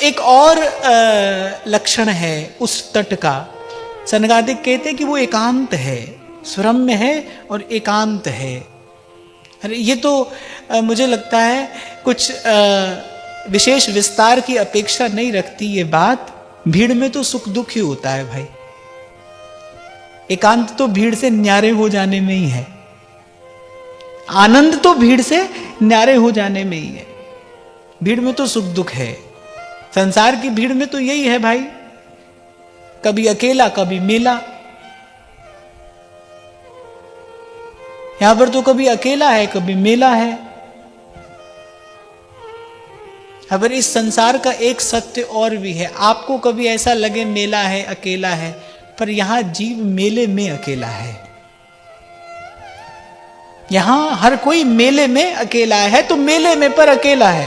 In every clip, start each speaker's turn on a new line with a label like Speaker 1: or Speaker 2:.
Speaker 1: एक और लक्षण है उस तट का। सनकादिक कहते हैं कि वो एकांत है, सुरम्य है और एकांत है। अरे ये तो मुझे लगता है कुछ विशेष विस्तार की अपेक्षा नहीं रखती ये बात। भीड़ में तो सुख दुख ही होता है भाई। एकांत तो भीड़ से न्यारे हो जाने में ही है, आनंद तो भीड़ से न्यारे हो जाने में ही है। भीड़ में तो सुख दुख है। संसार की भीड़ में तो यही है भाई, कभी अकेला कभी मेला। यहां पर तो कभी अकेला है कभी मेला है। अगर इस संसार का एक सत्य और भी है, आपको कभी ऐसा लगे मेला है अकेला है, पर यहां जीव मेले में अकेला है। यहां हर कोई मेले में अकेला है, तो मेले में पर अकेला है।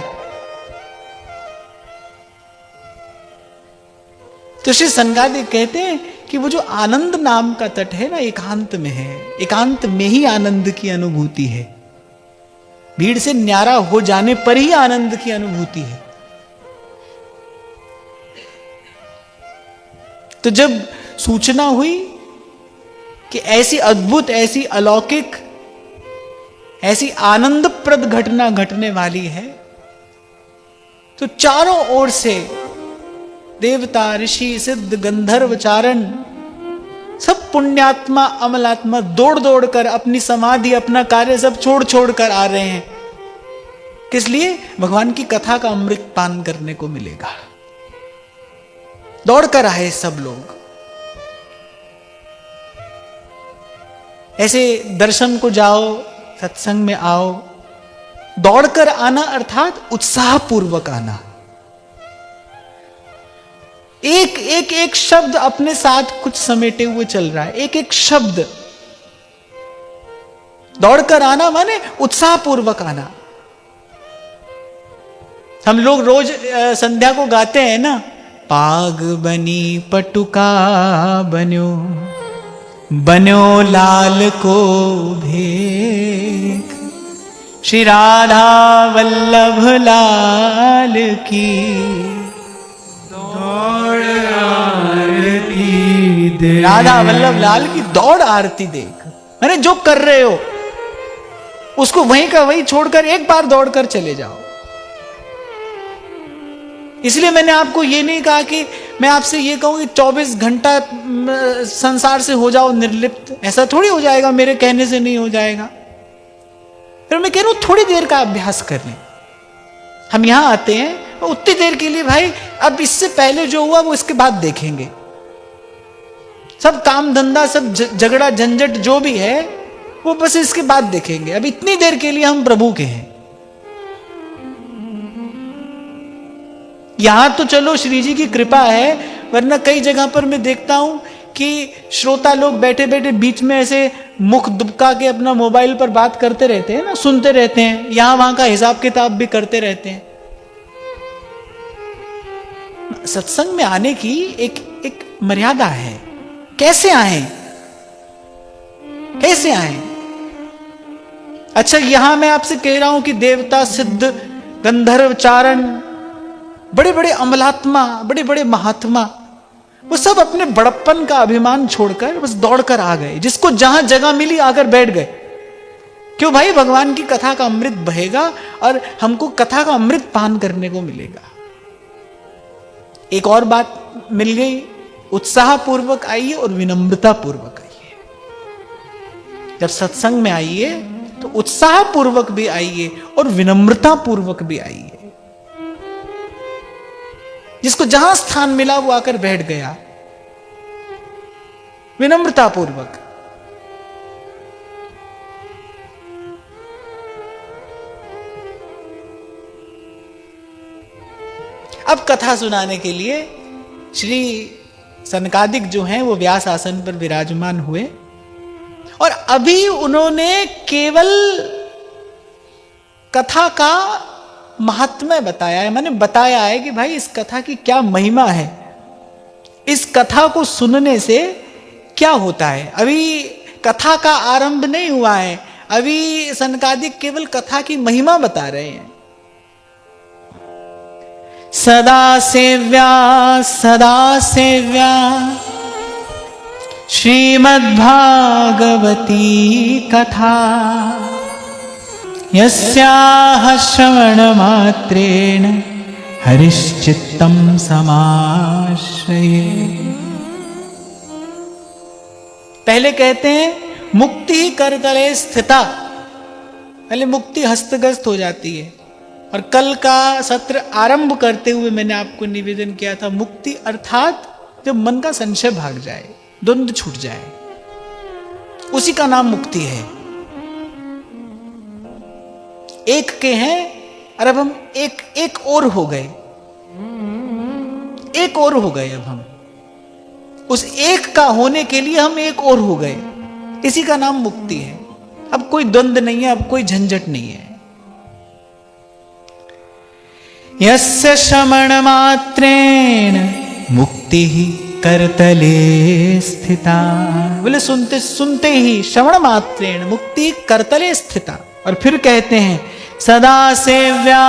Speaker 1: तो श्री सनकादिक कहते हैं कि वो जो आनंद नाम का तट है ना, एकांत में है। एकांत में ही आनंद की अनुभूति है। भीड़ से न्यारा हो जाने पर ही आनंद की अनुभूति है। तो जब सूचना हुई कि ऐसी अद्भुत, ऐसी अलौकिक, ऐसी आनंदप्रद घटना घटने वाली है, तो चारों ओर से देवता, ऋषि, सिद्ध, गंधर्व, चारण, सब पुण्यात्मा, अमलात्मा दौड़ दौड़ कर अपनी समाधि, अपना कार्य सब छोड़ छोड़ कर आ रहे हैं। किस लिए? भगवान की कथा का अमृत पान करने को मिलेगा। दौड़ कर आए सब लोग। ऐसे दर्शन को जाओ, सत्संग में आओ। दौड़कर आना अर्थात उत्साहपूर्वक आना। एक एक एक शब्द अपने साथ कुछ समेटे हुए चल रहा है। एक एक शब्द। दौड़कर आना माने उत्साहपूर्वक आना। हम लोग रोज संध्या को गाते हैं ना, पाग बनी पटुका बन्यो, बन्यो लाल को भेख, श्री राधा वल्लभ लाल की दौड़ आरती देख। राधा वल्लभ लाल की दौड़ आरती देख। मैंने जो कर रहे हो उसको वहीं का वहीं छोड़कर एक बार दौड़कर चले जाओ। इसलिए मैंने आपको ये नहीं कहा कि मैं आपसे ये कहूं कि 24 घंटा संसार से हो जाओ निर्लिप्त। ऐसा थोड़ी हो जाएगा, मेरे कहने से नहीं हो जाएगा। फिर मैं कह रहा हूं थोड़ी देर का अभ्यास कर लें। हम यहां आते हैं उतनी देर के लिए भाई, अब इससे पहले जो हुआ वो इसके बाद देखेंगे। सब काम धंधा, सब झगड़ा झंझट जो भी है वो बस इसके बाद देखेंगे। अब इतनी देर के लिए हम प्रभु के हैं। यहां तो चलो श्री जी की कृपा है, वरना कई जगह पर मैं देखता हूं कि श्रोता लोग बैठे बैठे बीच में ऐसे मुख दुबका के अपना मोबाइल पर बात करते रहते हैं ना, सुनते रहते हैं, यहां वहां का हिसाब किताब भी करते रहते हैं। सत्संग में आने की एक मर्यादा है। कैसे आए, कैसे आए? अच्छा, यहां मैं आपसे कह रहा हूं कि देवता, सिद्ध, गंधर्व, चारण, बड़े बड़े अमलात्मा, बड़े बड़े महात्मा, वो सब अपने बड़प्पन का अभिमान छोड़कर बस दौड़कर आ गए। जिसको जहां जगह मिली आकर बैठ गए। क्यों भाई? भगवान की कथा का अमृत बहेगा और हमको कथा का अमृत पान करने को मिलेगा। एक और बात मिल गई, उत्साह पूर्वक आइए और विनम्रता पूर्वक आइए। जब सत्संग में आइए तो उत्साह पूर्वक भी आइए और विनम्रता पूर्वक भी आइए। जिसको जहां स्थान मिला वो आकर बैठ गया, विनम्रता पूर्वक। अब कथा सुनाने के लिए श्री सनकादिक जो हैं वो व्यास आसन पर विराजमान हुए और अभी उन्होंने केवल कथा का महात्म्य बताया है। मैंने बताया है कि भाई इस कथा की क्या महिमा है, इस कथा को सुनने से क्या होता है। अभी कथा का आरंभ नहीं हुआ है, अभी सनकादिक केवल कथा की महिमा बता रहे हैं। सदा सेव्या श्रीमद्भागवती कथा यस्याः श्रवणमात्रेण हरिश्चित्तं समाश्रये। पहले कहते हैं मुक्ति करतले स्थिता, पहले मुक्ति हस्तगत हो जाती है। और कल का सत्र आरंभ करते हुए मैंने आपको निवेदन किया था, मुक्ति अर्थात जब मन का संशय भाग जाए, द्वंद्व छूट जाए, उसी का नाम मुक्ति है। एक के हैं और अब हम एक और हो गए, एक और हो गए। अब हम उस एक का होने के लिए हम एक और हो गए, इसी का नाम मुक्ति है। अब कोई द्वंद्व नहीं है, अब कोई झंझट नहीं है। यस्य श्रवण मात्रेण मुक्ति करतले स्थिता, बोले सुनते सुनते ही श्रवण मात्रेण मुक्ति करतले स्थिता। और फिर कहते हैं सदा सेव्या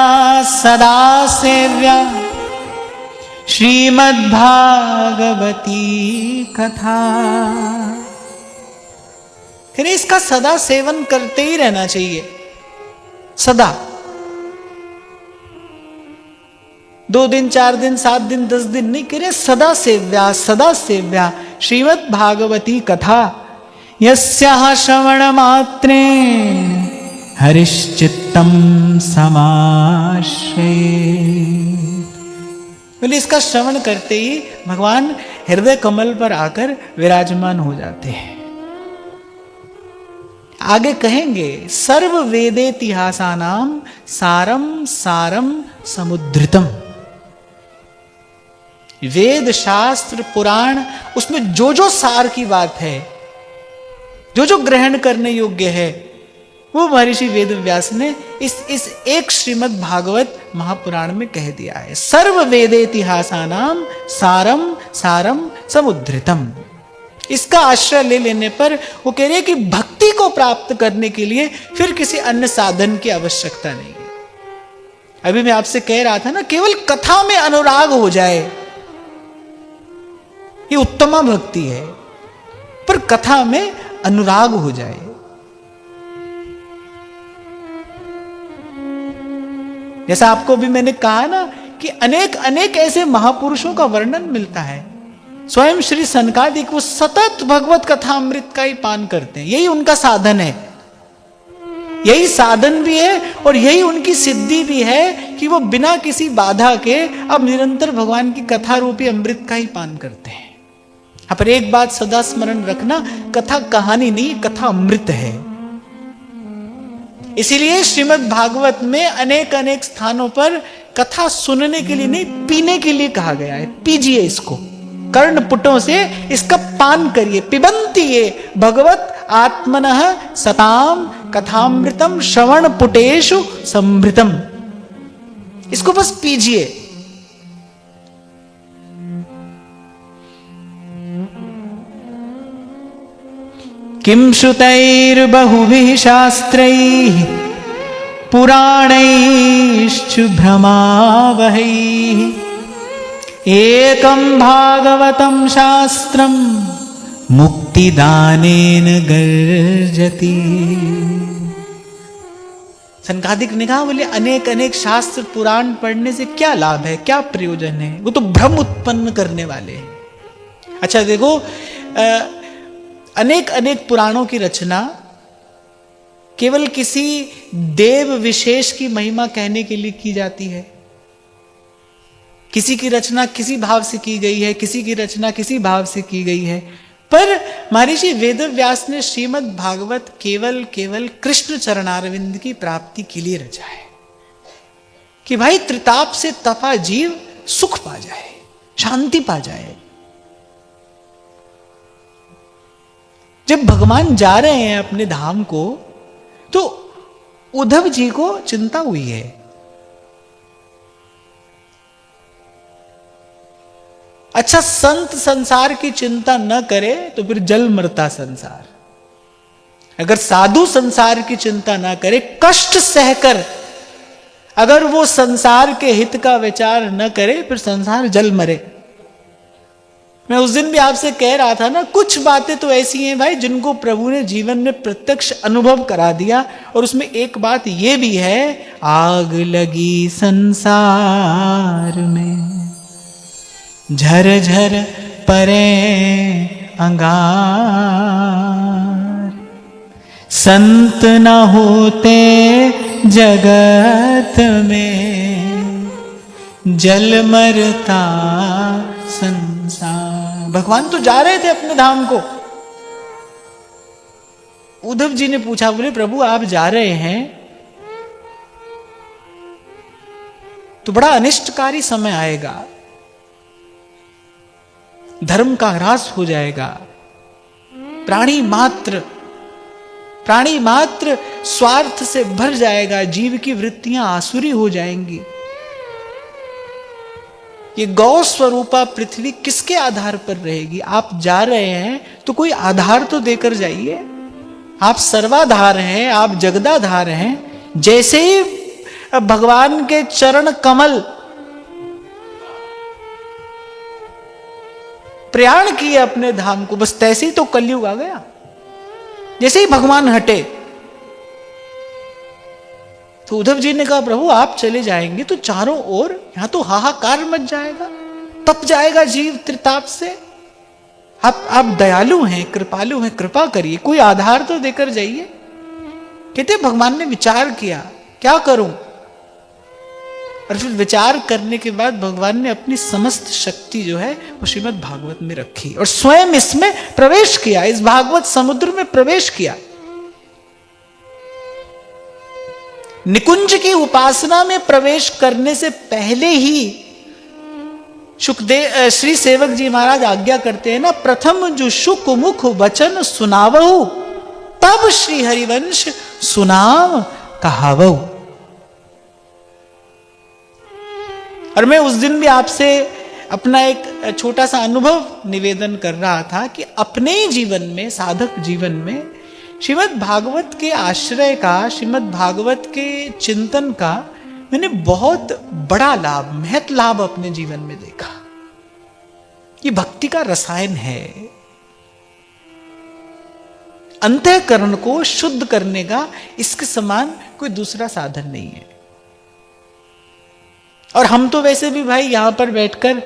Speaker 1: श्रीमद्भागवती कथा। फिर इसका सदा सेवन करते ही रहना चाहिए, सदा। 2 दिन 4 दिन 7 दिन 10 दिन नहीं कह रहे, सदा सेव्या श्रीमद्भागवती कथा यस्याः श्रवण मात्रेण हरिश्चित्तं समाश्रयेत्। बोले इसका श्रवण करते ही भगवान हृदय कमल पर आकर विराजमान हो जाते हैं। आगे कहेंगे सर्व वेदेतिहासानां सारम समुद्रितम। वेद शास्त्र पुराण, उसमें जो जो सार की बात है, जो जो ग्रहण करने योग्य है, वो महर्षि वेदव्यास ने इस एक श्रीमद् भागवत महापुराण में कह दिया है। सर्व वेदेतिहासानां सारम समुद्रितम। इसका आश्रय ले लेने पर वो कह रहे हैं कि भक्ति को प्राप्त करने के लिए फिर किसी अन्य साधन की आवश्यकता नहीं है। अभी मैं आपसे कह रहा था ना, केवल कथा में अनुराग हो जाए ये उत्तमा भक्ति है, पर कथा में अनुराग हो जाए। जैसा आपको भी मैंने कहा ना कि अनेक ऐसे महापुरुषों का वर्णन मिलता है। स्वयं श्री सनकादिक वो सतत भगवत कथा अमृत का ही पान करते हैं, यही उनका साधन है, यही साधन भी है और यही उनकी सिद्धि भी है कि वो बिना किसी बाधा के अब निरंतर भगवान की कथा रूपी अमृत का ही पान करते हैं। पर एक बात सदा स्मरण रखना, कथा कहानी नहीं, कथा अमृत है। इसीलिए श्रीमद् भागवत में अनेक स्थानों पर कथा सुनने के लिए नहीं, पीने के लिए कहा गया है। पीजिए इसको, कर्णपुटों से इसका पान करिए। पिबन्ति ये भगवत आत्मनः सताम कथामृतम श्रवण पुटेषु समृतम। इसको बस पीजिए। किं श्रुतैर्बहुभिः शास्त्रैः पुराणैश्च भ्रमावहैः एकं भागवतं शास्त्रं मुक्तिदानेन गर्जति। सनकादिक ने कहा, बोले अनेक शास्त्र पुराण पढ़ने से क्या लाभ है, क्या प्रयोजन है, वो तो भ्रम उत्पन्न करने वाले हैं। अच्छा देखो, अनेक पुराणों की रचना केवल किसी देव विशेष की महिमा कहने के लिए की जाती है। किसी की रचना किसी भाव से की गई है, किसी की रचना किसी भाव से की गई है। पर महर्षि वेदव्यास ने श्रीमद् भागवत केवल कृष्ण चरणारविंद की प्राप्ति के लिए रचा है, कि भाई त्रिताप से तपा जीव सुख पा जाए, शांति पा जाए। जब भगवान जा रहे हैं अपने धाम को, तो उद्धव जी को चिंता हुई है। अच्छा, संत संसार की चिंता न करे तो फिर जल मरता संसार। अगर साधु संसार की चिंता ना करे, कष्ट सहकर अगर वो संसार के हित का विचार न करे फिर संसार जल मरे। मैं उस दिन भी आपसे कह रहा था ना, कुछ बातें तो ऐसी हैं भाई जिनको प्रभु ने जीवन में प्रत्यक्ष अनुभव करा दिया। और उसमें एक बात ये भी है, आग लगी संसार में झर झर परे अंगार, संत न होते जगत में जल मरता संसार। भगवान तो जा रहे थे अपने धाम को। उद्धव जी ने पूछा, बोले प्रभु आप जा रहे हैं तो बड़ा अनिष्टकारी समय आएगा, धर्म का ह्रास हो जाएगा, प्राणी मात्र स्वार्थ से भर जाएगा, जीव की वृत्तियां आसुरी हो जाएंगी। ये गौ स्वरूपा पृथ्वी किसके आधार पर रहेगी? आप जा रहे हैं तो कोई आधार तो देकर जाइए। आप सर्वाधार हैं, आप जगदाधार हैं। जैसे ही भगवान के चरण कमल प्रयाण किए अपने धाम को, बस तैसे ही तो कलयुग आ गया। जैसे ही भगवान हटे तो उद्धव जी ने कहा, प्रभु आप चले जाएंगे तो चारों ओर यहां तो हाहाकार मच जाएगा, तप जाएगा जीव त्रिताप से। आप दयालु हैं, कृपालु हैं, कृपा करिए, कोई आधार तो देकर जाइए। कहते भगवान ने विचार किया, क्या करूं? और फिर विचार करने के बाद भगवान ने अपनी समस्त शक्ति जो है वो श्रीमद् भागवत में रखी और स्वयं इसमें प्रवेश किया, इस भागवत समुद्र में प्रवेश किया। निकुंज की उपासना में प्रवेश करने से पहले ही सुखदेव श्री सेवक जी महाराज आज्ञा करते हैं ना, प्रथम जो शुक मुख वचन सुनावहु तब श्री हरिवंश सुनाम कहावहु। और मैं उस दिन भी आपसे अपना एक छोटा सा अनुभव निवेदन कर रहा था कि अपने ही जीवन में, साधक जीवन में श्रीमद् भागवत के आश्रय का, श्रीमद् भागवत के चिंतन का मैंने बहुत बड़ा लाभ, महत लाभ अपने जीवन में देखा। ये भक्ति का रसायन है, अंतःकरण को शुद्ध करने का इसके समान कोई दूसरा साधन नहीं है। और हम तो वैसे भी भाई यहां पर बैठकर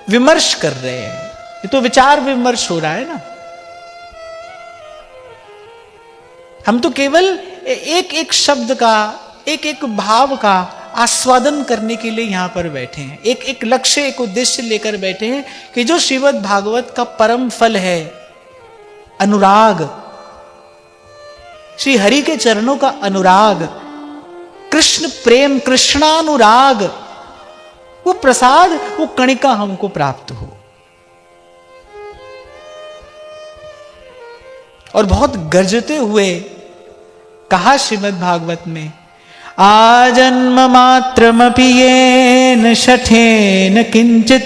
Speaker 1: विमर्श कर रहे हैं, ये तो विचार विमर्श हो रहा है ना। हम तो केवल एक एक शब्द का, एक एक भाव का आस्वादन करने के लिए यहां पर बैठे हैं। एक एक लक्ष्य, एक उद्देश्य लेकर बैठे हैं कि जो श्रीमद् भागवत का परम फल है, अनुराग, श्री हरि के चरणों का अनुराग, कृष्ण प्रेम, कृष्णानुराग, वो प्रसाद, वो कणिका हमको प्राप्त हो। और बहुत गरजते हुए कहा श्रीमद् भागवत में, आजन्म मात्रमपि येन शठेन किंचित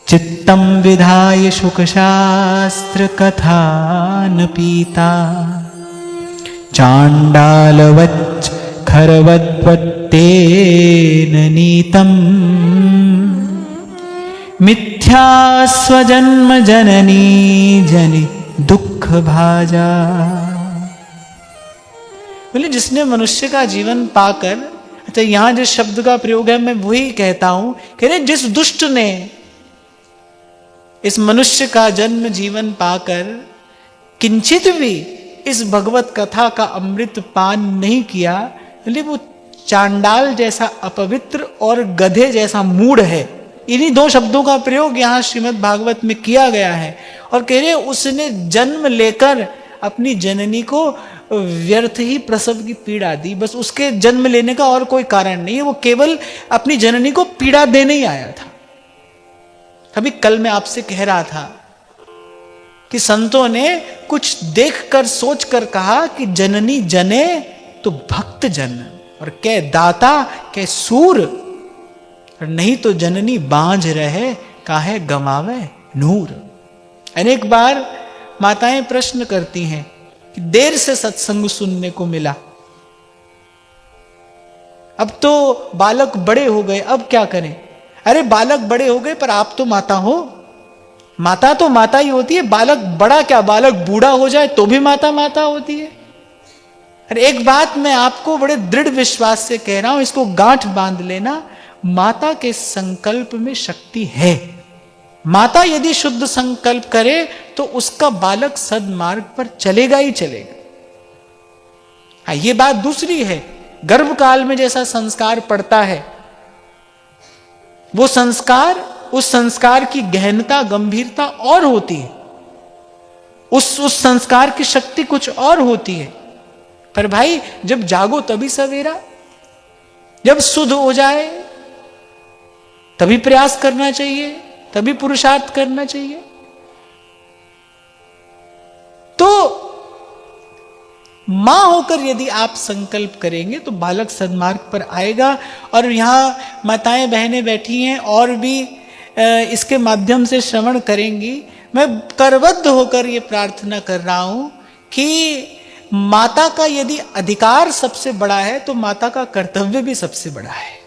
Speaker 1: चित्तम विधाय शुकशास्त्र कथान पीता चांडालवच्च खरवद्वत्तेन नीतम मिथ्या स्वजन्म जननी जनि दुख भाजा। बोले जिसने मनुष्य का जीवन पाकर, अच्छा यहां जिस शब्द का प्रयोग है मैं वही कहता हूं, कह रहे जिस दुष्ट ने इस मनुष्य का जन्म जीवन पाकर किंचित भी इस भगवत कथा का अमृत पान नहीं किया, बोले वो चांडाल जैसा अपवित्र और गधे जैसा मूढ़ है। इन्हीं दो शब्दों का प्रयोग यहां श्रीमद् भागवत में किया गया है। और कह रहे उसने जन्म लेकर अपनी जननी को व्यर्थ ही प्रसव की पीड़ा दी, बस उसके जन्म लेने का और कोई कारण नहीं है, वो केवल अपनी जननी को पीड़ा देने ही आया था। अभी कल मैं आपसे कह रहा था कि संतों ने कुछ देखकर सोचकर कहा कि जननी जने तो भक्त जन, और कै दाता कै सूर, और नहीं तो जननी बांझ रहे काहे गमावे नूर। अनेक बार माताएं प्रश्न करती हैं कि देर से सत्संग सुनने को मिला, अब तो बालक बड़े हो गए, अब क्या करें? अरे बालक बड़े हो गए पर आप तो माता हो। माता तो माता ही होती है, बालक बड़ा क्या, बालक बूढ़ा हो जाए तो भी माता माता होती है। अरे एक बात मैं आपको बड़े दृढ़ विश्वास से कह रहा हूं, इसको गांठ बांध लेना, माता के संकल्प में शक्ति है। माता यदि शुद्ध संकल्प करे तो उसका बालक सद्मार्ग पर चलेगा ही चलेगा। हाँ, ये बात दूसरी है, गर्भ काल में जैसा संस्कार पड़ता है, वो संस्कार, उस संस्कार की गहनता गंभीरता और होती है, उस संस्कार की शक्ति कुछ और होती है। पर भाई जब जागो तभी सवेरा, जब शुद्ध हो जाए तभी प्रयास करना चाहिए, तभी पुरुषार्थ करना चाहिए। तो मां होकर यदि आप संकल्प करेंगे तो बालक सन्मार्ग पर आएगा। और यहां माताएं बहनें बैठी हैं और भी इसके माध्यम से श्रवण करेंगी। मैं करबद्ध होकर यह प्रार्थना कर रहा हूं कि माता का यदि अधिकार सबसे बड़ा है तो माता का कर्तव्य भी सबसे बड़ा है।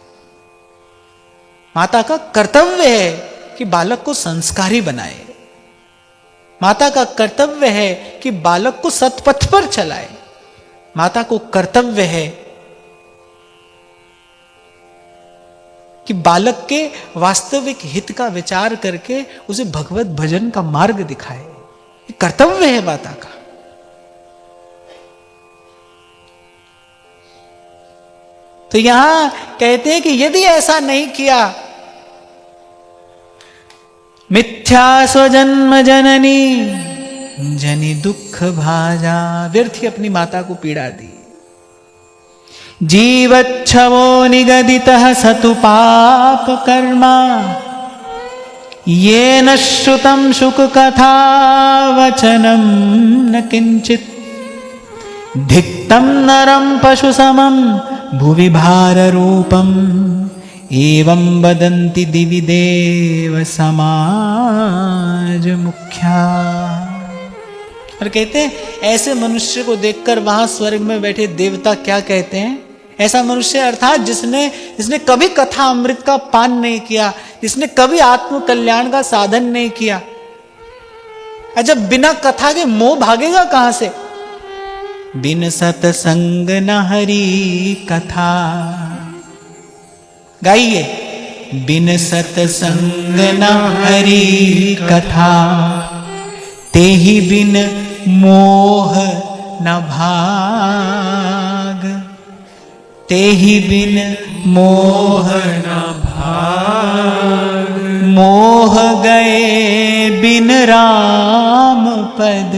Speaker 1: माता का कर्तव्य है कि बालक को संस्कारी बनाए, माता का कर्तव्य है कि बालक को सत्पथ पर चलाए, माता को कर्तव्य है कि बालक के वास्तविक हित का विचार करके उसे भगवत भजन का मार्ग दिखाए। ये कर्तव्य है माता का। तो यहां कहते हैं कि यदि ऐसा नहीं किया, मिथ्या स्वजन्म जननी जनि दुख भाजा, व्यर्थ ही अपनी माता को पीड़ा दी। जीवच्छवो निगदितः सतु पाप कर्मा, येन श्रुतं शुक कथा वचनं न किंचित, धिक्तं नरं पशु समं भुवि भार रूपम, एवं वदन्ति दिवि देव समाज मुख्या। और कहते हैं ऐसे मनुष्य को देखकर वहां स्वर्ग में बैठे देवता क्या कहते हैं? ऐसा मनुष्य अर्थात जिसने कभी कथा अमृत का पान नहीं किया, जिसने कभी आत्म कल्याण का साधन नहीं किया। जब बिना कथा के मोह भागेगा कहां से? बिन सतसंग न हरि कथा, गाइए। बिन सतसंग न हरि कथा, तेहि बिन मोह न भाग, तेहि बिन मोह न भाग। मोह गए बिन राम पद,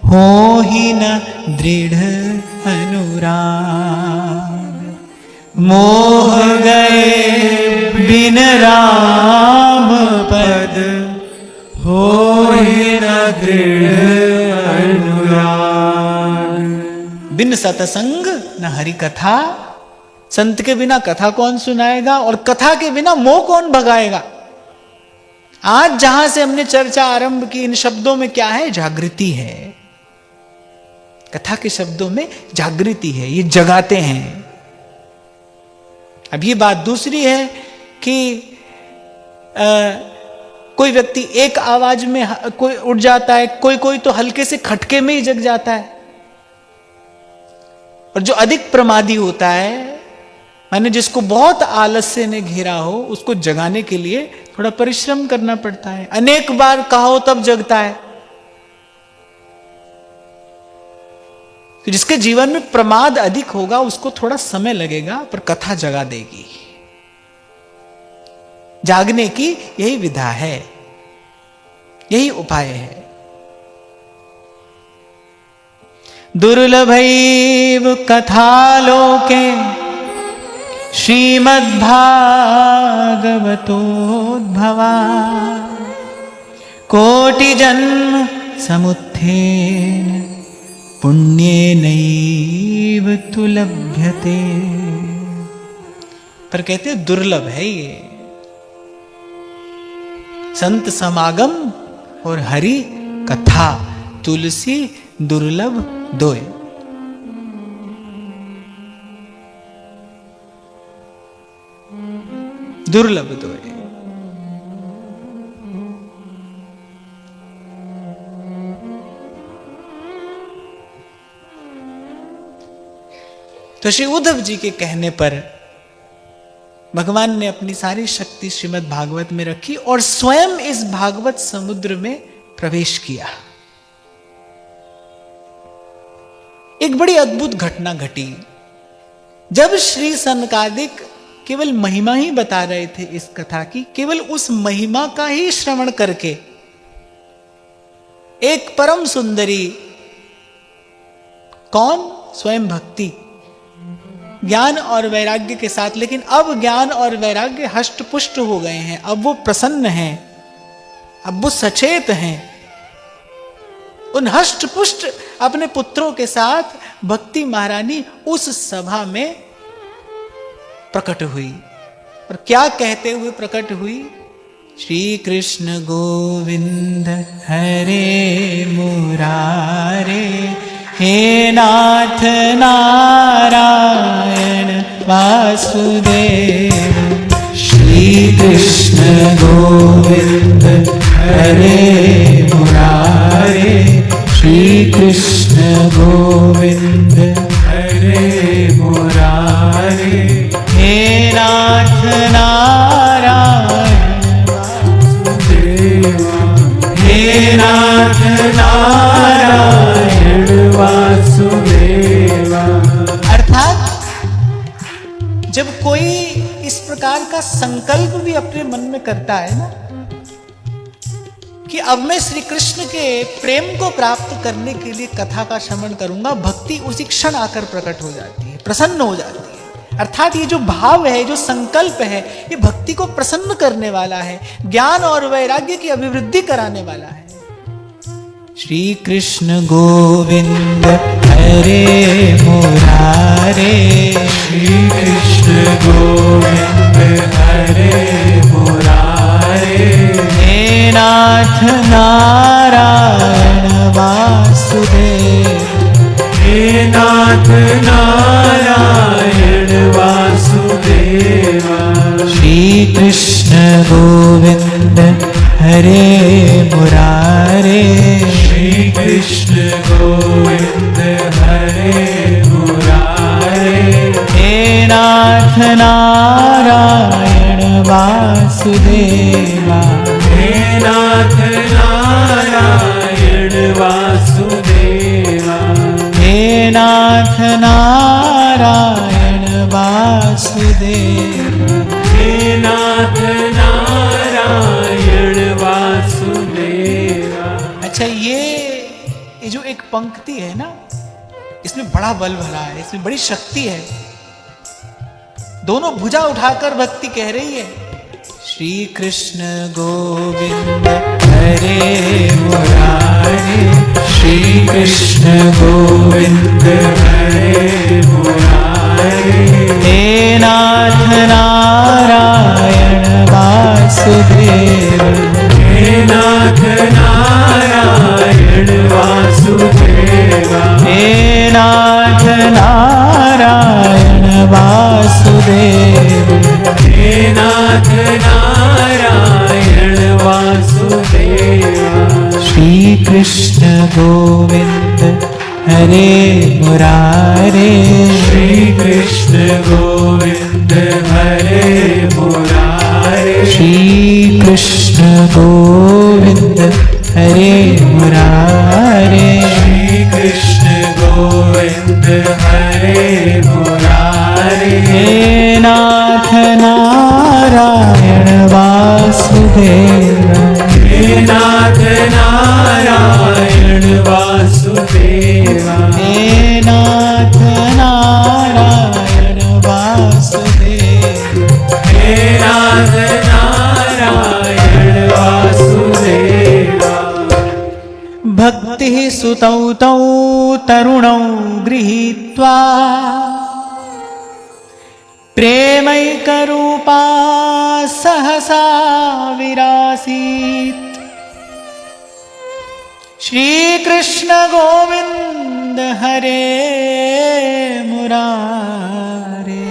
Speaker 1: हो ही न दृढ़ अनुराग। मोह गए बिन राम पद, हो ही न दृढ़ अनुराग। बिन सतसंग न हरि कथा, संत के बिना कथा कौन सुनाएगा और कथा के बिना मोह कौन भगाएगा? आज जहां से हमने चर्चा आरंभ की, इन शब्दों में क्या है? जागृति है। कथा के शब्दों में जागृति है, ये जगाते हैं। अब ये बात दूसरी है कि कोई व्यक्ति एक आवाज में कोई उठ जाता है, कोई तो हल्के से खटके में ही जग जाता है। और जो अधिक प्रमादी होता है, माने जिसको बहुत आलस्य ने घेरा हो, उसको जगाने के लिए थोड़ा परिश्रम करना पड़ता है। अनेक बार कहो तब जगता है। जिसके जीवन में प्रमाद अधिक होगा उसको थोड़ा समय लगेगा, पर कथा जगा देगी। जागने की यही विधा है, यही उपाय है। दुर्लभैव कथा लोके श्रीमद्भागवतोद्भवा, कोटि जन्म समुत्थेन पुण्येनैव तु लभ्यते। पर कहते दुर्लभ है ये संत समागम और हरि कथा, तुलसी दुर्लभ दोय। दुर्लभ तो है। तो श्री उद्धव जी के कहने पर भगवान ने अपनी सारी शक्ति श्रीमद् भागवत में रखी और स्वयं इस भागवत समुद्र में प्रवेश किया। एक बड़ी अद्भुत घटना घटी। जब श्री सनकादिक केवल महिमा ही बता रहे थे इस कथा की, केवल उस महिमा का ही श्रवण करके एक परम सुंदरी, कौन? स्वयं भक्ति, ज्ञान और वैराग्य के साथ, लेकिन अब ज्ञान और वैराग्य हष्ट पुष्ट हो गए हैं, अब वो प्रसन्न हैं, अब वो सचेत हैं। उन हष्ट पुष्ट अपने पुत्रों के साथ भक्ति महारानी उस सभा में प्रकट हुई। और क्या कहते हुए प्रकट हुई? श्री कृष्ण गोविंद हरे मुरारे, हे नाथ नारायण वासुदेव। श्री कृष्ण गोविंद हरे मुरारे, श्री कृष्ण गोविंद हरे मुरारे, हे नाथ नारायण वासुदेव, हे नाथ नारायण वासुदेवा। अर्थात जब कोई इस प्रकार का संकल्प भी अपने मन में करता है ना कि अब मैं श्री कृष्ण के प्रेम को प्राप्त करने के लिए कथा का श्रवण करूंगा, भक्ति उसी क्षण आकर प्रकट हो जाती है, प्रसन्न हो जाती है। अर्थात ये जो भाव है, जो संकल्प है, ये भक्ति को प्रसन्न करने वाला है, ज्ञान और वैराग्य की अभिवृद्धि कराने वाला है। श्री कृष्ण गोविंद हरे मुरारे, श्री कृष्ण गोविंद हरे मुरारे, हे नाथ नारायण वासुदेव, हे नाथ नारायण वासुदेवा। श्री कृष्ण गोविंद हरे मुरारे, श्री कृष्ण गोविंद हरे मुरारे, हे नाथ नारायण वासुदेवा, हे नाथ नारायण वासुदेवा, हे नाथ नारायण वासुदेवा, हे नाथ नारायण वासुदेवा। अच्छा, ये जो एक पंक्ति है ना, इसमें बड़ा बल भरा है, इसमें बड़ी शक्ति है। दोनों भुजा उठाकर भक्ति कह रही है, श्री कृष्ण गोविंद हरे मुरारे, श्री कृष्ण गोविंद हरे मुरारे, हे नाथ नारायण वासुदेव, हे नाथ नारायण वासुदेवा, हे नाथ नारायण वासुदेव, हे नाथ नारायण वासुदेवा। श्री कृष्ण गोविंद हरे मुरारे, श्री कृष्ण गोविंद हरे मुरारे, श्री कृष्ण गोविंद हरे मुरारे, श्री कृष्ण गोविंद हरे मुरारे, हे नाथ नारायण वासुदेव, हे नाथ नारायण वासुदेवा, हे नाथ नारायण वासुदेव, हे नाथ नारायण वासुदेवा। भक्ति सुतौ तौ तरुणौ गृहीत्वा, प्रेमैकरूपा सहसा विरासीत्। श्री कृष्ण गोविंद हरे मुरारे,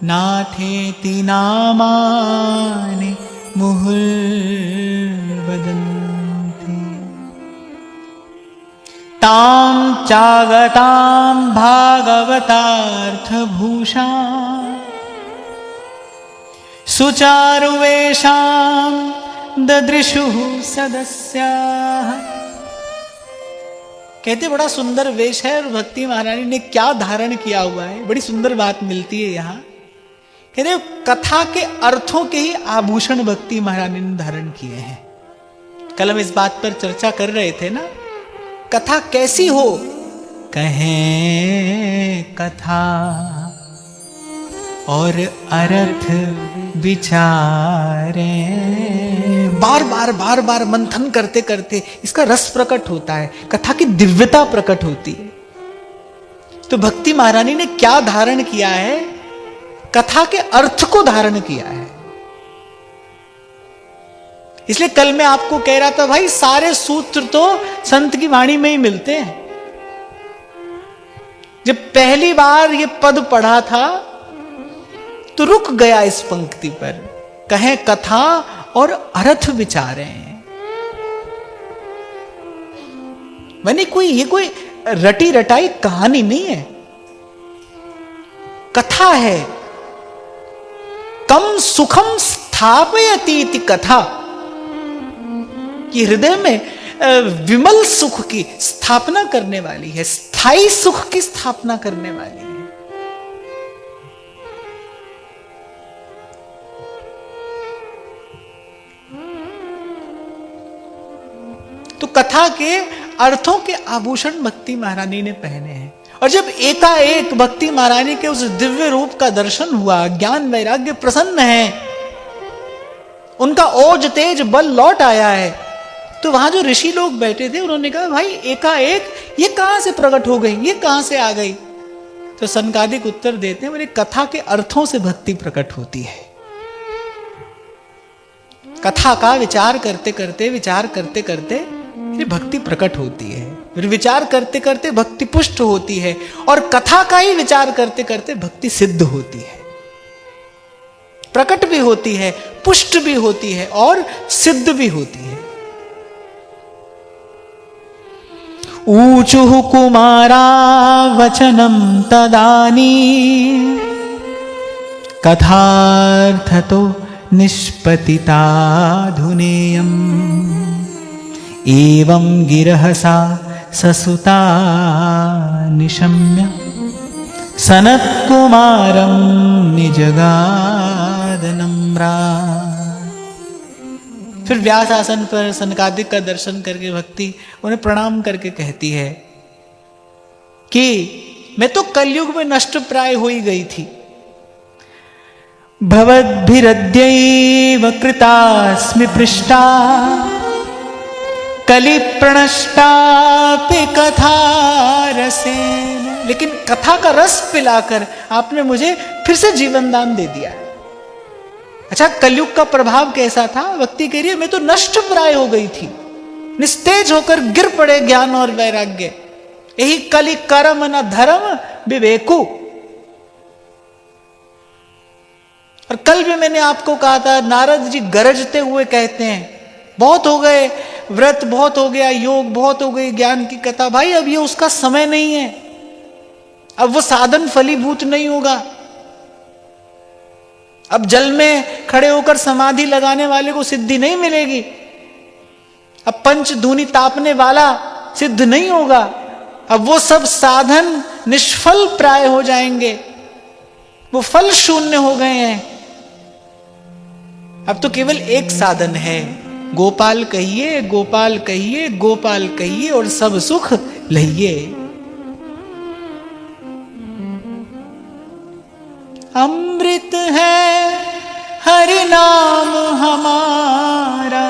Speaker 1: नाथेति नामानि मुहुर्वदन्ति तां चागतां भागवतार्थभूषाम् सुचारुवेषां ददृशुः सदस्याः। कहते बड़ा सुंदर वेश है और भक्ति महारानी ने क्या धारण किया हुआ है, बड़ी सुंदर बात मिलती है यहाँ। कहते कथा के अर्थों के ही आभूषण भक्ति महारानी ने धारण किए हैं। कल हम इस बात पर चर्चा कर रहे थे ना, कथा कैसी हो, कहें कथा और अर्थ विचारे। बार बार मंथन करते करते इसका रस प्रकट होता है, कथा की दिव्यता प्रकट होती है। तो भक्ति महारानी ने क्या धारण किया है, कथा के अर्थ को धारण किया है। इसलिए कल मैं आपको कह रहा था भाई सारे सूत्र तो संत की वाणी में ही मिलते हैं। जब पहली बार ये पद पढ़ा था तो रुक गया इस पंक्ति पर, कहें कथा और अर्थ विचारें। मैंने ये कोई रटी रटाई कहानी नहीं है, कथा है। कम सुखम स्थापयति इति कथा, कि हृदय में विमल सुख की स्थापना करने वाली है, स्थायी सुख की स्थापना करने वाली है। तो कथा के अर्थों के आभूषण भक्ति महारानी ने पहने हैं। और जब एकाएक भक्ति महारानी के उस दिव्य रूप का दर्शन हुआ, ज्ञान वैराग्य प्रसन्न है, उनका ओज तेज बल लौट आया है, तो वहां जो ऋषि लोग बैठे थे उन्होंने कहा भाई एकाएक ये कहां से प्रकट हो गई, ये कहां से आ गई। तो सनकादिक उत्तर देते हैं, बोले कथा के अर्थों से भक्ति प्रकट होती है। कथा का विचार करते करते भक्ति प्रकट होती है, फिर विचार करते करते भक्ति पुष्ट होती है, और कथा का ही विचार करते करते भक्ति सिद्ध होती है, प्रकट भी होती है, पुष्ट भी होती है और सिद्ध भी होती है। ऊचुः कुमारा वचनम तदानी कथार्थतो निष्पतिताधुनेयम् एवं गिरहसा ससुता निशम्य सनत्कुमारं निजगादनम्रा। फिर व्यास आसन पर सनकादिक का दर्शन करके भक्ति उन्हें प्रणाम करके कहती है कि मैं तो कलयुग में नष्ट प्राय हो ही गई थी। भवद्भिरद्यैव कृतास्मि पृष्टा कलि प्रणष्टापि कथा रसेन। लेकिन कथा का रस पिलाकर आपने मुझे फिर से जीवन दान दे दिया है। अच्छा, कलयुग का प्रभाव कैसा था? भक्ति कह रही है मैं तो नष्ट प्राय हो गई थी, निस्तेज होकर गिर पड़े ज्ञान और वैराग्य। यही कलि कर्म न धर्म विवेकु। और कल भी मैंने आपको कहा था, नारद जी गरजते हुए कहते हैं बहुत हो गए व्रत, बहुत हो गया योग, बहुत हो गई ज्ञान की कथा। भाई अब ये उसका समय नहीं है, अब वो साधन फलीभूत नहीं होगा। अब जल में खड़े होकर समाधि लगाने वाले को सिद्धि नहीं मिलेगी। अब पंचधूनी तापने वाला सिद्ध नहीं होगा। अब वो सब साधन निष्फल प्राय हो जाएंगे, वो फल शून्य हो गए हैं। अब तो केवल एक साधन है, गोपाल कहिए, गोपाल कहिए, गोपाल कहिए और सब सुख लहिए। अमृत है हरि नाम हमारा,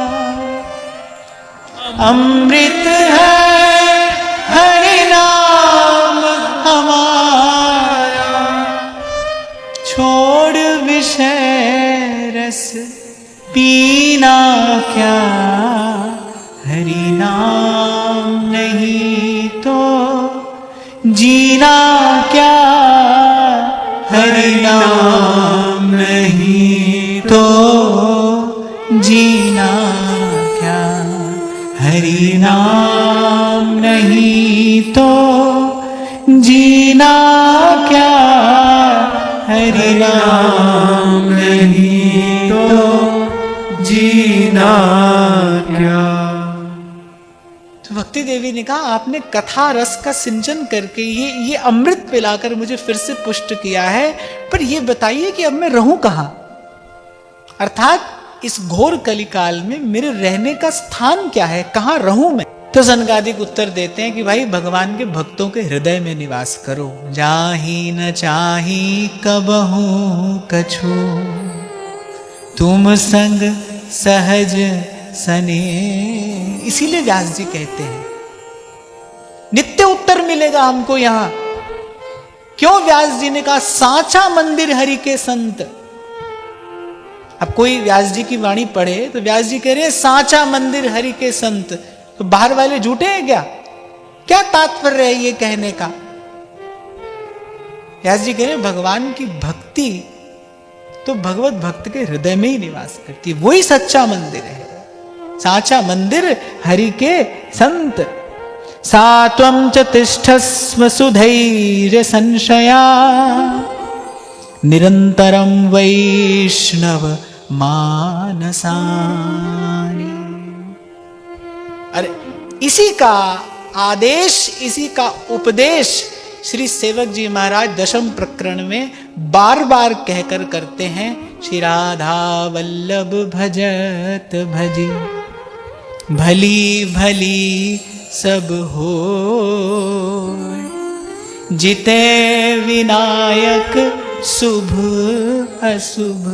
Speaker 1: अमृत है हरि नाम हमारा, छोड़ विषय रस पीना क्या, हरि नाम नहीं तो जीना क्या, हरि नाम नहीं तो जीना क्या, हरि नाम नहीं तो जीना क्या, हरि नाम नहीं तो जीना क्या। तो भक्ति देवी ने कहा, आपने कथा रस का सिंचन करके ये अमृत पिलाकर मुझे फिर से पुष्ट किया है, पर ये बताइए कि अब मैं रहूं कहां, अर्थात इस घोर कलिकाल में मेरे रहने का स्थान क्या है, कहां रहूं मैं। तो सनकादिक उत्तर देते हैं कि भाई भगवान के भक्तों के हृदय में निवास करो। जाहि न चाही कबहू कछु, तुम संग सहज सने। इसीलिए व्यास जी कहते हैं नित्य उत्तर मिलेगा हमको यहां। क्यों व्यास जी ने कहा सांचा मंदिर हरि के संत। अब कोई व्यास जी की वाणी पढ़े तो व्यास जी कह रहे हैं सांचा मंदिर हरि के संत, तो बाहर वाले झूठे हैं क्या? क्या तात्पर्य है ये कहने का? व्यास जी कह रहे हैं भगवान की भक्ति तो भगवत भक्त के हृदय में ही निवास करती है, वही सच्चा मंदिर है। साचा मंदिर हरि के संत। सात्वं च तिष्ठस्व सुधैर्य संशया, निरंतरम वैष्णव मानसानि। अरे इसी का आदेश, इसी का उपदेश श्री सेवक जी महाराज दशम प्रकरण में बार बार कहकर करते हैं। श्री राधा वल्लभ भजत भजी, भली भली सब हो, जिते विनायक शुभ अशुभ,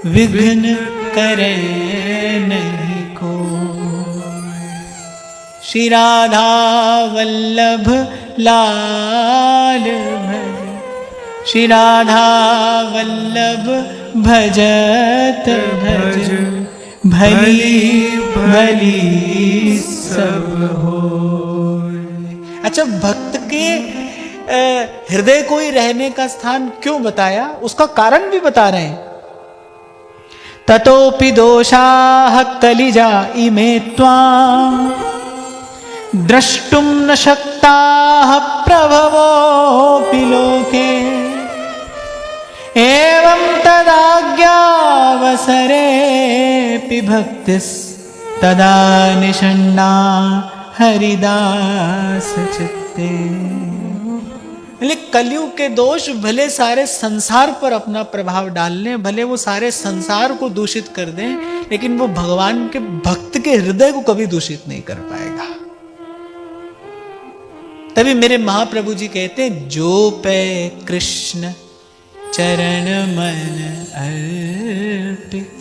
Speaker 1: विघ्न करे नहीं को। श्री राधा वल्लभ लाल भज, श्री राधा वल्लभ भजत भज, भली भली सब हो। अच्छा, भक्त के हृदय को ही रहने का स्थान क्यों बताया, उसका कारण भी बता रहे हैं। ततोपि दोषाः कलिजा इमे त्वां, द्रष्टुं न शक्ताः प्रभवोऽपि लोके। एवं तदाज्ञावसरेऽपि भक्तिस्तदा निषण्णा हरिदास चित्ते। कलयुग के दोष भले सारे संसार पर अपना प्रभाव डाल लें, भले वो सारे संसार को दूषित कर दें, लेकिन वो भगवान के भक्त के हृदय को कभी दूषित नहीं कर पाएगा। तभी मेरे महाप्रभु जी कहते हैं, जो पे कृष्ण चरण मन अर्पित।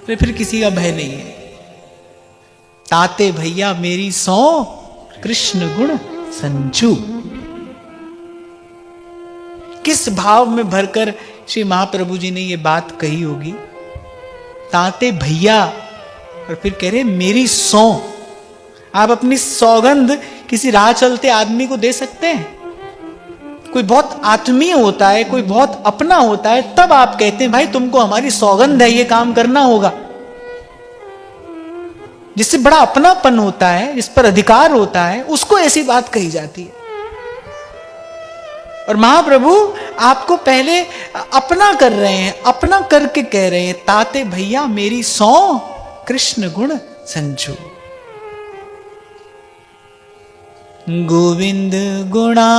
Speaker 1: तो फिर किसी का भय नहीं है। ताते भैया मेरी सौ कृष्ण गुण संचू। किस भाव में भरकर श्री महाप्रभु जी ने ये बात कही होगी। ताते भैया, और फिर कह रहे मेरी सौ। आप अपनी सौगंध किसी राह चलते आदमी को दे सकते हैं? कोई बहुत आत्मीय होता है, कोई बहुत अपना होता है, तब आप कहते हैं भाई तुमको हमारी सौगंध है, ये काम करना होगा। जिससे बड़ा अपनापन होता है, जिस पर अधिकार होता है, उसको ऐसी बात कही जाती है। और महाप्रभु आपको पहले अपना कर रहे हैं, अपना करके कह रहे हैं, ताते भैया मेरी सौ कृष्ण गुण संचू। गोविंद गुणा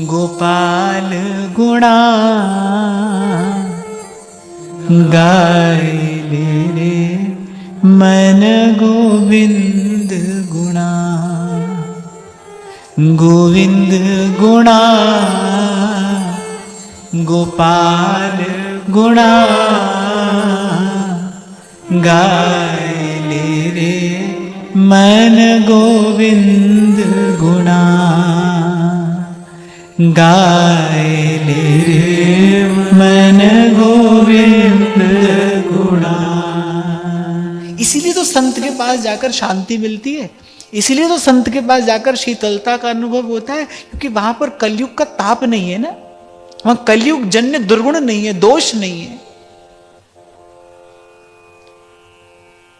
Speaker 1: गोपाल गुणा, गाए ले मन गोविंद गुणा। गोविंद गुणा गोपाल गुणा, गाए ले मन गोविंद गुणा। गाए ले मन गोविंद गुणा। इसीलिए तो संत के पास जाकर शांति मिलती है, इसीलिए तो संत के पास जाकर शीतलता का अनुभव होता है, क्योंकि वहां पर कलयुग का ताप नहीं है ना। वहां कलयुग जन्य दुर्गुण नहीं है, दोष नहीं है।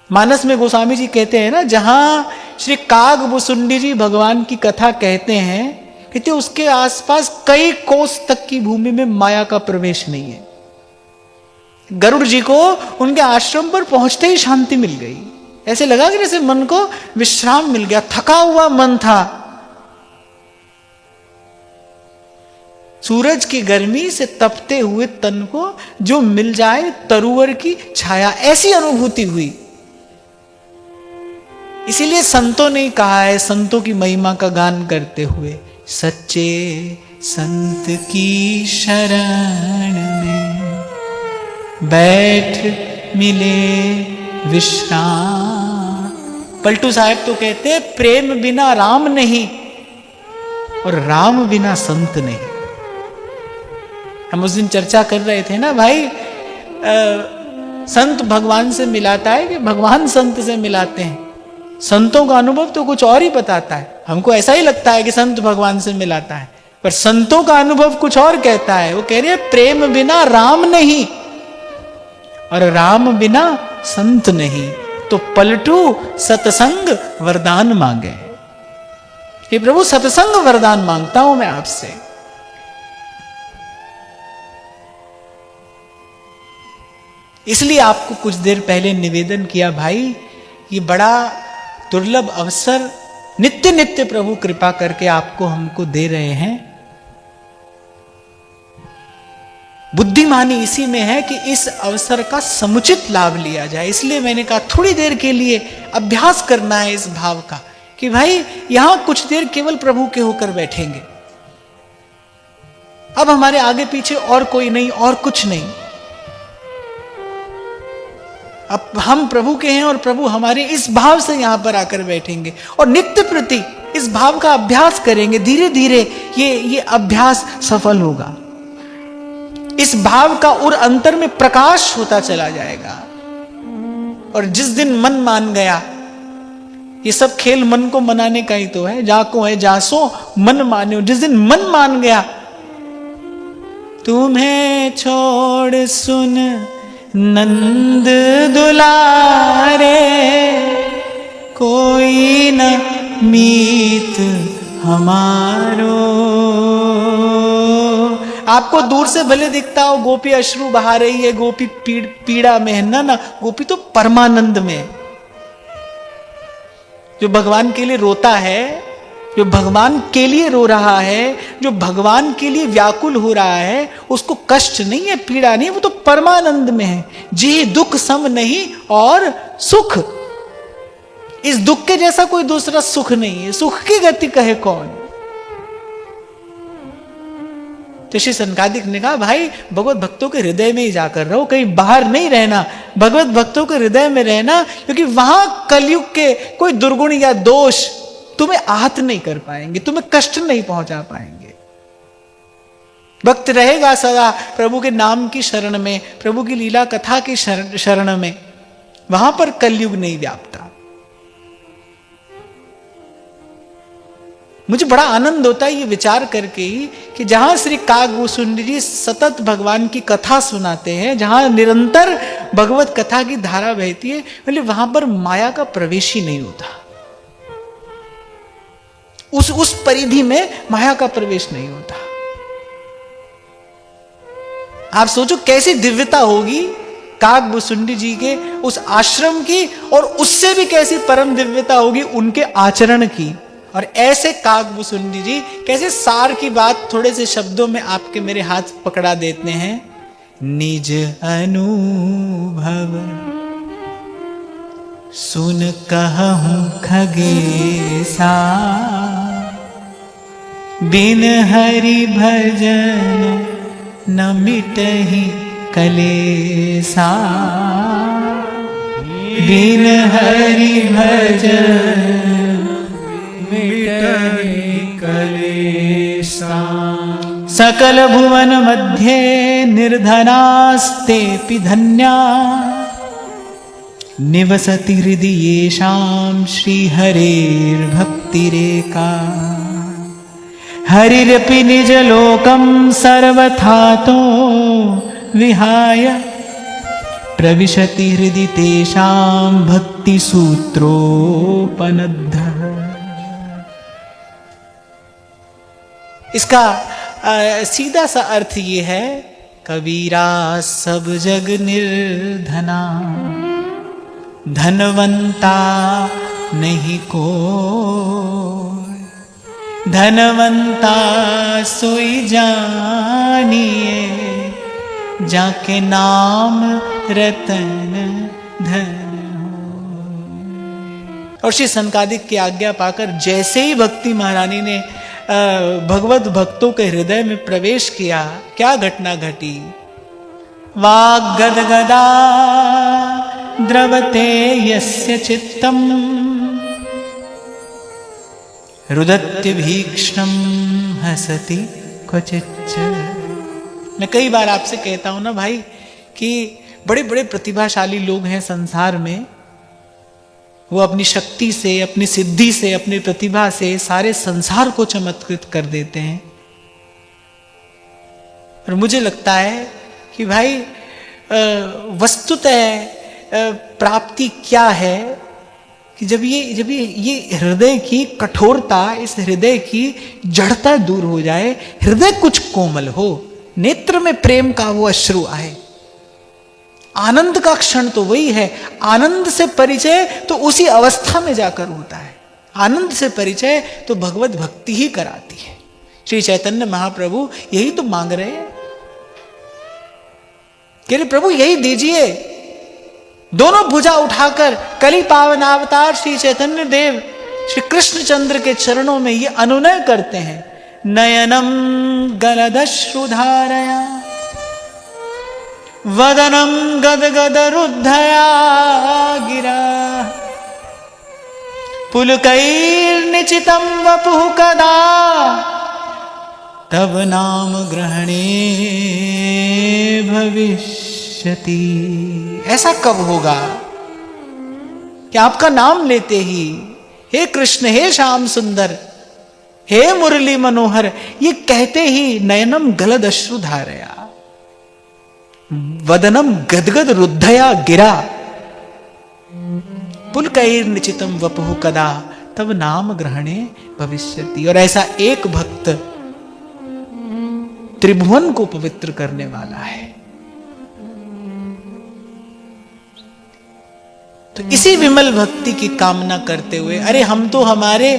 Speaker 1: मानस में गोस्वामी जी कहते हैं ना, जहां श्री कागभुसुंडी जी भगवान की कथा कहते हैं, कहते उसके आसपास कई कोस तक की भूमि में माया का प्रवेश नहीं है। गरुड़ जी को उनके आश्रम पर पहुंचते ही शांति मिल गई। ऐसे लगा कि जैसे मन को विश्राम मिल गया, थका हुआ मन था। सूरज की गर्मी से तपते हुए तन को जो मिल जाए तरुवर की छाया, ऐसी अनुभूति हुई। इसीलिए संतों ने कहा है, संतों की महिमा का गान करते हुए, सच्चे संत की शरण में बैठ मिले विश्राम। पलटू साहब तो कहते हैं, प्रेम बिना राम नहीं और राम बिना संत नहीं। हम उस दिन चर्चा कर रहे थे ना भाई, संत भगवान से मिलाता है कि भगवान संत से मिलाते हैं। संतों का अनुभव तो कुछ और ही बताता है। हमको ऐसा ही लगता है कि संत भगवान से मिलाता है, पर संतों का अनुभव कुछ और कहता है। वो कह रहे हैं, प्रेम बिना राम नहीं और राम बिना संत नहीं। तो पलटू सत्संग वरदान मांगे। हे प्रभु, सत्संग वरदान मांगता हूं मैं आपसे। इसलिए आपको कुछ देर पहले निवेदन किया, भाई ये बड़ा दुर्लभ अवसर नित्य नित्य प्रभु कृपा करके आपको हमको दे रहे हैं। बुद्धिमानी इसी में है कि इस अवसर का समुचित लाभ लिया जाए। इसलिए मैंने कहा थोड़ी देर के लिए अभ्यास करना है इस भाव का कि भाई यहां कुछ देर केवल प्रभु के होकर बैठेंगे। अब हमारे आगे पीछे और कोई नहीं और कुछ नहीं। अब हम प्रभु के हैं और प्रभु हमारे, इस भाव से यहां पर आकर बैठेंगे और नित्य प्रति इस भाव का अभ्यास करेंगे। धीरे धीरे ये अभ्यास सफल होगा। इस भाव का उर अंतर में प्रकाश होता चला जाएगा। और जिस दिन मन मान गया, ये सब खेल मन को मनाने का ही तो है। जाको है जासो मन मान्यो। जिस दिन मन मान गया, तुम्हें छोड़ सुन नंद दुलारे, कोई न मीत हमारो। आपको दूर से भले दिखता हो गोपी अश्रु बहा रही है, गोपी पीड़ा में है, ना गोपी तो परमानंद में। जो भगवान के लिए रोता है, जो भगवान के लिए रो रहा है, जो भगवान के लिए व्याकुल हो रहा है, उसको कष्ट नहीं है, पीड़ा नहीं, वो तो परमानंद में है। जी दुख सम नहीं और सुख, इस दुख के जैसा कोई दूसरा सुख नहीं है। सुख की गति कहे कौन। तो श्री सनकादिक ने कहा, भाई भगवत भक्तों के हृदय में ही जाकर रहो, कहीं बाहर नहीं रहना। भगवत भक्तों के हृदय में रहना, क्योंकि वहां कलयुग के कोई दुर्गुण या दोष तुम्हें आहत नहीं कर पाएंगे, तुम्हें कष्ट नहीं पहुंचा पाएंगे। भक्त रहेगा सदा प्रभु के नाम की शरण में, प्रभु की लीला कथा की शरण में, वहां पर कलयुग नहीं व्यापता। मुझे बड़ा आनंद होता है ये विचार करके ही कि जहां श्री कागभुसुंडी जी सतत भगवान की कथा सुनाते हैं, जहां निरंतर भगवत कथा की धारा बहती है, बोले वहां पर माया का प्रवेश ही नहीं होता। उस परिधि में माया का प्रवेश नहीं होता। आप सोचो कैसी दिव्यता होगी कागभुसुंडी जी के उस आश्रम की, और उससे भी कैसी परम दिव्यता होगी उनके आचरण की। और ऐसे कागभुसुंडी जी कैसे सार की बात थोड़े से शब्दों में आपके मेरे हाथ पकड़ा देते हैं। निज अनुभव सुन कहूं खगेसा, बिन हरि भजन न मिटहि कलेसा। बिन हरि भजन मिटहि कलेसा। सकल भुवन मध्ये निर्धनास्तेऽपि धन्या, निवसति हृदि येषां श्रीहरेर्भक्तिरेका। हरिरपि निज लोकम सर्वथा तो विहाय प्रविशति हृदि तेषां भक्ति सूत्रोपनद्धः। इसका सीधा सा अर्थ ये है, कबीरा सब जग निर्धना, धनवंता नहीं को, धनवंता सोई जानिए, जाके नाम रतन धन हो। और श्री सनकादिक की आज्ञा पाकर जैसे ही भक्ति महारानी ने भगवत भक्तों के हृदय में प्रवेश किया, क्या घटना घटी। वाग गदगदा द्रवते यस्य चित्तम, रुदत्य भीक्ष्णम हसति क्वचिच्च। मैं कई बार आपसे कहता हूं ना भाई कि बड़े बड़े प्रतिभाशाली लोग हैं संसार में, वो अपनी शक्ति से, अपनी सिद्धि से, अपनी प्रतिभा से सारे संसार को चमत्कृत कर देते हैं। और मुझे लगता है कि भाई वस्तुतः प्राप्ति क्या है कि जब ये हृदय की कठोरता, इस हृदय की जड़ता दूर हो जाए, हृदय कुछ कोमल हो, नेत्र में प्रेम का वो अश्रु आए। आनंद का क्षण तो वही है। आनंद से परिचय तो उसी अवस्था में जाकर होता है। आनंद से परिचय तो भगवत भक्ति ही कराती है। श्री चैतन्य महाप्रभु यही तो मांग रहे हैं, कह रहे प्रभु यही दीजिए। दोनों भुजा उठाकर कली पावनावतार श्री चैतन्य देव श्री कृष्णचंद्र के चरणों में ये अनुनय करते हैं, नयनम गलदश्रुधारया वदनम गदगद रुद्धया गिरा, पुलकैर्निचितं वपुः कदा, तब नाम ग्रहणे भविष्यति। ऐसा कब होगा कि आपका नाम लेते ही, हे कृष्ण, हे श्याम सुंदर, हे मुरली मनोहर, ये कहते ही नयनम गलद अश्रुधारया, वदनम गदगद रुद्धया गिरा, पुलकैर्निचितं वपुः कदा, तब नाम ग्रहणे भविष्यति। और ऐसा एक भक्त त्रिभुवन को पवित्र करने वाला है। तो इसी विमल भक्ति की कामना करते हुए, अरे हम तो हमारे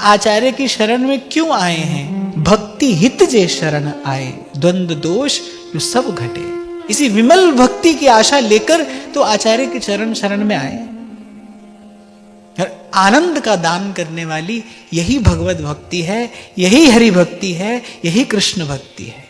Speaker 1: आचार्य की शरण में क्यों आए हैं, भक्ति हित जे शरण आए, द्वंद्व दोष जो सब घटे। इसी विमल भक्ति की आशा लेकर तो आचार्य के शरण में आए। आनंद का दान करने वाली यही भगवत भक्ति है, यही हरि भक्ति है, यही कृष्ण भक्ति है।